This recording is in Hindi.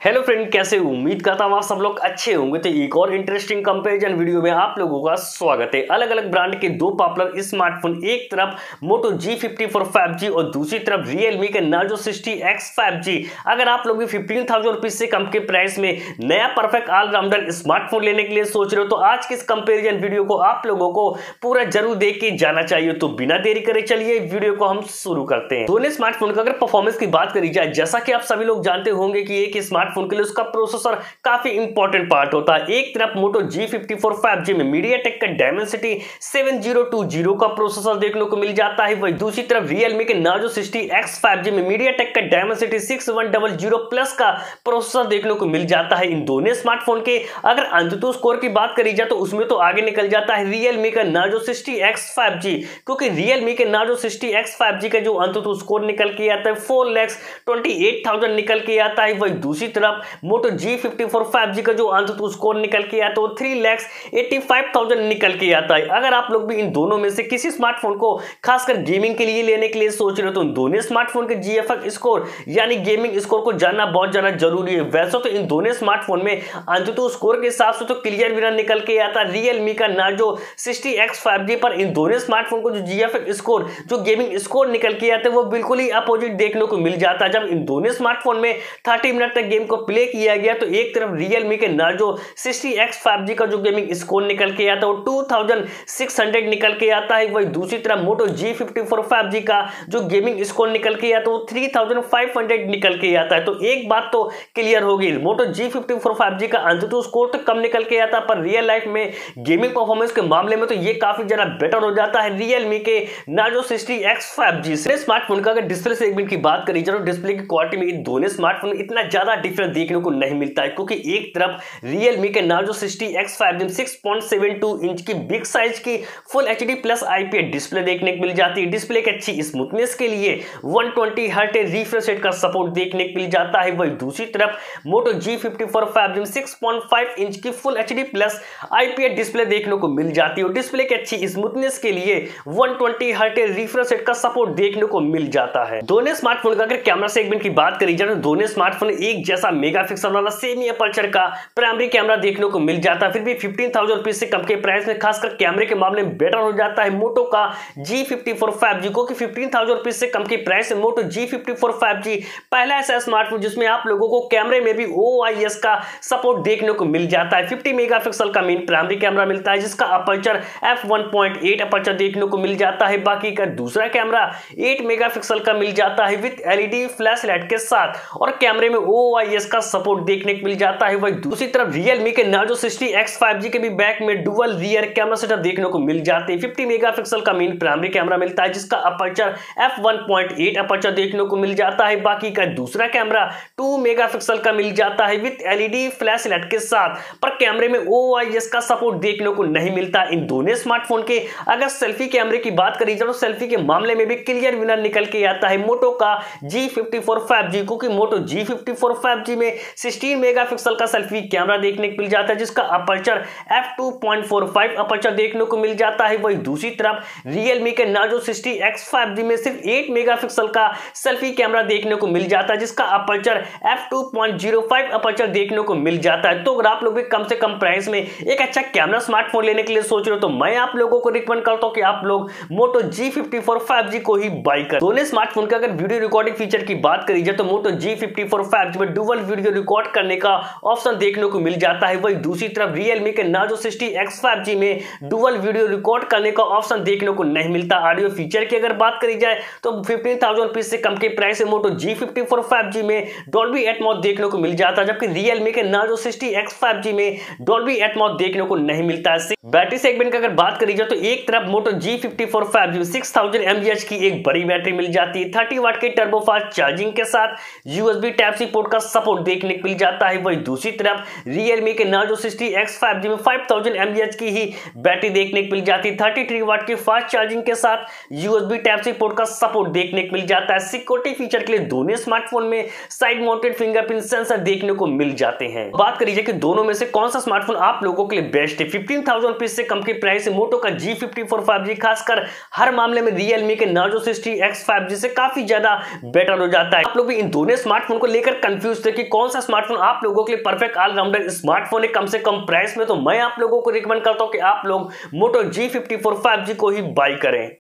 हेलो फ्रेंड, कैसे हो? उम्मीद करता हूँ आप सब लोग अच्छे होंगे। तो एक और इंटरेस्टिंग कंपैरिजन वीडियो में आप लोगों का स्वागत है। अलग अलग ब्रांड के दो पॉपुलर स्मार्टफोन, एक तरफ मोटो G50 5G और दूसरी तरफ Realme के Narzo 60X 5G। अगर आप लोग भी 15,000 रुपीज से कम के प्राइस में नया परफेक्ट ऑलराउंडर स्मार्टफोन लेने के लिए सोच रहे हो तो आज के इस कंपेरिजन वीडियो को आप लोगों को पूरा जरूर देख के जाना चाहिए। तो बिना देरी करे चलिए वीडियो को हम शुरू करते हैं। दोनों स्मार्टफोन का अगर परफॉर्मेंस की बात करी जाए, जैसा कि आप सभी लोग जानते होंगे कि एक स्मार्टफोन के लिए उसका प्रोसेसर काफी इंपॉर्टेंट पार्ट होता है। एक तरफ मोटो G54 5G में MediaTek का Dimensity 7020 का प्रोसेसर देखने को मिल जाता है, वही दूसरी तरफ Realme के Narzo 60X 5G में MediaTek का Dimensity 6100 प्लस का प्रोसेसर देखने को मिल जाता है। इन दोनों स्मार्टफोन के अगर अंतुतु स्कोर की बात करी जाए तो उसमें तो आगे निकल जाता है Realme का Narzo 60X 5G, क्योंकि Realme के Narzo 60X 5G का जो अंतुतु स्कोर निकल के आता है 4,28,000 निकल के आता है। वही दूसरी तरफ मोटो G54 5G का जो अंततः स्कोर निकल के आता है वो 3,85,000 निकल के आता है। अगर आप लोग भी इन दोनों में से किसी स्मार्टफोन को खासकर गेमिंग के लिए लेने के लिए सोच रहे हो तो इन दोनों स्मार्टफोन के GFX स्कोर यानी गेमिंग स्कोर को जानना बहुत ज्यादा जरूरी है। वैसे तो इन दोनों स्मार्टफोन में अंततः स्कोर के हिसाब से तो क्लियर विनर निकल के आता है Realme का Narzo 60X 5G, पर इन दोनों स्मार्टफोन को जो GFX स्कोर जो गेमिंग स्कोर निकल के आता है वो बिल्कुल ही अपोजिट देखने को मिल जाता है। जब इन दोनों स्मार्टफोन में 30 मिनट तक गेम को प्ले किया गया तो एक तरफ Realme के Narzo 60X 5G का जो गेमिंग स्कोर निकल के आता है वो 2600 निकल के आता है, वही दूसरी तरफ मोटो G54 5G का जो गेमिंग स्कोर निकल के आता है वो 3500 निकल के आता है। तो एक बात तो क्लियर होगी, मोटो G54 5G का अंततः स्कोर तो कम निकल के आता है, पर रियल लाइफ में गेमिंग परफॉर्मेंस के मामले में तो ये काफी ज्यादा बेटर हो जाता है Realme के Narzo 60X 5G से। स्मार्टफोन का अगर डिस्प्ले सेगमेंट की बात करी जाए तो डिस्प्ले की क्वालिटी में इन दोनों स्मार्टफोन में इतना ज्यादा डिफरेंस देखने को नहीं मिलता है, क्योंकि एक तरफ Realme के Narzo 60X 5G 6.72 इंच की बिग साइज की full HD plus IPS display देखने को मिल जाती है। डिस्प्ले की अच्छी स्मूथनेस के लिए 120 हर्ट्ज रिफ्रेश रेट का सपोर्ट देखने को मिल जाता है। वही दूसरी तरफ मोटो G54 5G 6.5 इंच की full HD plus IPS display देखने को मिल जाती है। डिस्प्ले की अच्छी स्मूथनेस के लिए 120 हर्ट्ज रिफ्रेश रेट का सपोर्ट देखने को मिल जाता है। दोनों स्मार्टफोन का अगर कैमरा सेगमेंट की बात करी जाए तो दोनों स्मार्टफोन एक जैसा मेगापिक्सल वाला सेमी अपर्चर का प्राइमरी कैमरा देखने को मिल जाता है। फिर भी 15,000 रुपीज से कम के प्राइस में खासकर कैमरे के मामले में बेटर हो जाता है मोटो का G54 5G को, कि 15,000 रुपीज से कम के प्राइस में मोटो G54 5G पहला ऐसा स्मार्टफोन जिसमें आप लोगों को कैमरे में भी OIS का सपोर्ट देखने को मिल जाता है। 50 मेगापिक्सल का मेन प्राइमरी कैमरा मिलता है जिसका अपर्चर f1.8 अपर्चर देखने को मिल जाता है। बाकी का दूसरा कैमरा 8 मेगापिक्सल का मिल जाता है विद LED फ्लैश लाइट के साथ, और कैमरे में OIS का सपोर्ट देखने को मिल जाता है। वही दूसरी तरफ Realme के Narzo 60X 5G के भी बैक में डुअल रियर कैमरा सेटअप देखने को मिल जाते हैं। 50 मेगापिक्सल का मेन प्राइमरी कैमरा मिलता है जिसका अपर्चर f1.8 अपर्चर देखने को मिल जाता है। बाकी का दूसरा कैमरा 2 मेगापिक्सल का मिल जाता है विद LED फ्लैश लाइट के साथ, पर कैमरे में OIS का सपोर्ट देखने को नहीं मिलता। इन दोनों स्मार्टफोन के अगर सेल्फी कैमरे की बात करी जाए तो सेल्फी के मामले में भी क्लियर विनर निकल के आता है मोटो का G54 5G, क्योंकि मोटो G54 5G में 16 मेगापिक्सल का सेल्फी कैमरा देखने को मिल जाता है जिसका अपर्चर f2.45 अपर्चर देखने को मिल जाता है। वही दूसरी तरफ Realme के Narzo 60X 5G में सिर्फ 8 मेगापिक्सल का सेल्फी कैमरा देखने को मिल जाता है जिसका अपर्चर f2.05 अपर्चर देखने को मिल जाता है। तो अगर आप लोग भी कम से कम प्राइस में एक अच्छा कैमरा स्मार्टफोन लेने के लिए सोच रहे हो तो मैं आप लोगों को रिकमेंड करता हूं कि आप लोग मोटो G54 5G को ही बाय करें। दोनों स्मार्टफोन का अगर वीडियो रिकॉर्डिंग फीचर की बात करी जाए तो मोटो G54 5G में डुअल वीडियो रिकॉर्ड करने का ऑप्शन देखने को मिल जाता है। वही दूसरी तरफ Realme के Narzo 60X 5G में डुअल वीडियो रिकॉर्ड करने का ऑप्शन देखने को नहीं मिलता। ऑडियो फीचर की अगर बात करी जाए तो 15,000 रुपीज से कम के प्राइस में मोटो G54 5G में डॉल्बी एटमॉस देखने को मिल जाता है, जबकि Realme के Narzo 60X 5G में डॉल्बी एटमॉस देखने को नहीं मिलता है। बैटरी सेगमेंट की अगर बात करी जाए तो एक तरफ मोटो G54 5G 6000 mAh की एक बड़ी बैटरी मिल जाती है, 30 वाट के टर्बो फास्ट चार्जिंग के साथ USB Type-C पोर्ट का सपोर्ट देखने को मिल जाता है। वही दूसरी तरफ Realme के Narzo 60X 5G में 5000 mAh की ही बैटरी देखने को मिल जाती है, 33 वाट की फास्ट चार्जिंग के साथ USB Type-C पोर्ट का सपोर्ट देखने को मिल जाता है। सिक्योरिटी फीचर के लिए दोनों स्मार्टफोन में साइड माउंटेड फिंगरप्रिंट सेंसर देखने को मिल जाते हैं। बात करिए कि दोनों में से कौन सा स्मार्टफोन आप लोगों के लिए बेस्ट है। 15,000 रुपीज से कम के प्राइस मोटो का G54 5G खासकर हर मामले में Realme के Narzo 60X 5G से काफी ज्यादा बेटर हो जाता है। आप लोग भी इन दोनों स्मार्टफोन को लेकर कंफ्यूज हैं कि कौन सा स्मार्टफोन आप लोगों के लिए परफेक्ट ऑलराउंडर स्मार्टफोन है कम से कम प्राइस में, तो मैं आप लोगों को रिकमेंड करता हूं कि आप लोग मोटो G54 5G को ही बाई करें।